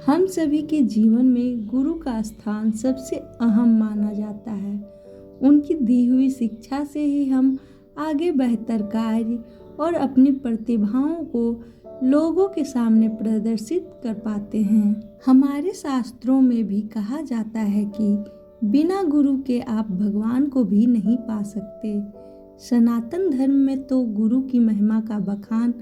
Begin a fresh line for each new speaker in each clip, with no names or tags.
हम सभी के जीवन में गुरु का स्थान सबसे अहम माना जाता है। उनकी दी हुई शिक्षा से ही हम आगे बेहतर कार्य और अपनी प्रतिभाओं को लोगों के सामने प्रदर्शित कर पाते हैं। हमारे शास्त्रों में भी कहा जाता है कि बिना गुरु के आप भगवान को भी नहीं पा सकते। सनातन धर्म में तो गुरु की महिमा का बखान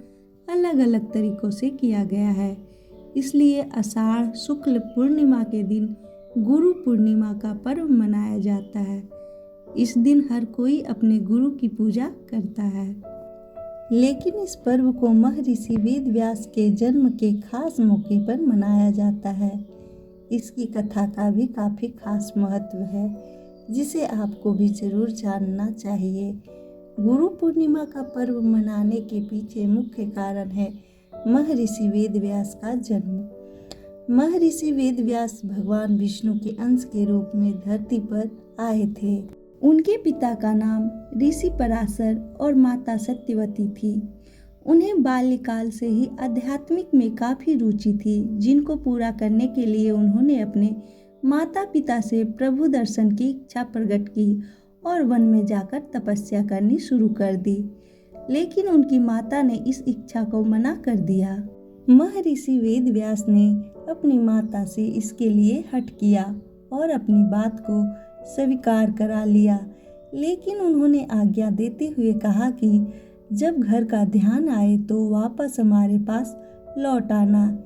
अलग अलग तरीकों से किया गया है। इसलिए आषाढ़ शुक्ल पूर्णिमा के दिन गुरु पूर्णिमा का पर्व मनाया जाता है। इस दिन हर कोई अपने गुरु की पूजा करता है। लेकिन इस पर्व को महर्षि वेद व्यास के जन्म के खास मौके पर मनाया जाता है। इसकी कथा का भी काफ़ी खास महत्व है, जिसे आपको भी जरूर जानना चाहिए। गुरु पूर्णिमा का पर्व मनाने के पीछे मुख्य कारण है महर्षि वेद व्यास का जन्म। महर्षि वेद व्यास भगवान विष्णु के अंश के रूप में धरती पर आए थे। उनके पिता का नाम ऋषि पराशर और माता सत्यवती थी। उन्हें बाल्यकाल से ही आध्यात्मिक में काफ़ी रुचि थी, जिनको पूरा करने के लिए उन्होंने अपने माता पिता से प्रभु दर्शन की इच्छा प्रकट की और वन में जाकर तपस्या करनी शुरू कर दी। लेकिन उनकी माता ने इस इच्छा को मना कर दिया। महर्षि वेद व्यास ने अपनी माता से इसके लिए हठ किया और अपनी बात को स्वीकार करा लिया। लेकिन उन्होंने आज्ञा देते हुए कहा कि जब घर का ध्यान आए तो वापस हमारे पास लौट आना।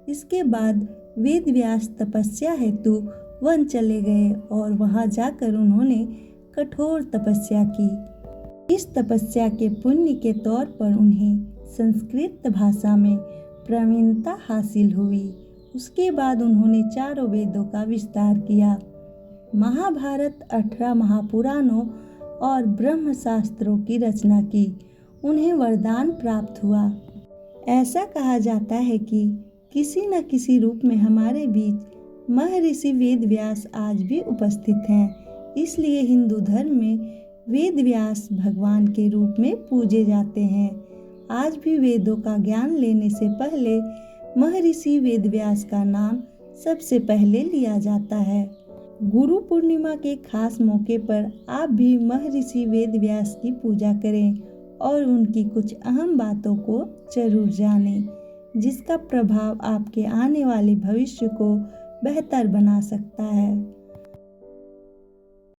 इसके बाद वेद व्यास तपस्या हेतु वन चले गए और वहां जाकर उन्होंने कठोर तपस्या की। इस तपस्या के पुण्य के तौर पर उन्हें संस्कृत भाषा में प्रवीणता हासिल हुई। उसके बाद उन्होंने चारों वेदों का विस्तार किया। महाभारत, 18 महापुराणों और ब्रह्म शास्त्रों की रचना की। उन्हें वरदान प्राप्त हुआ। ऐसा कहा जाता है कि किसी न किसी रूप में हमारे बीच महर्षि वेद व्यास आज भी उपस्थित हैं। इसलिए हिंदू धर्म में वेद व्यास भगवान के रूप में पूजे जाते हैं। आज भी वेदों का ज्ञान लेने से पहले महर्षि वेद व्यास का नाम सबसे पहले लिया जाता है। गुरु पूर्णिमा के खास मौके पर आप भी महर्षि वेद व्यास की पूजा करें और उनकी कुछ अहम बातों को जरूर जानें, जिसका प्रभाव आपके आने वाले भविष्य को बेहतर बना सकता है।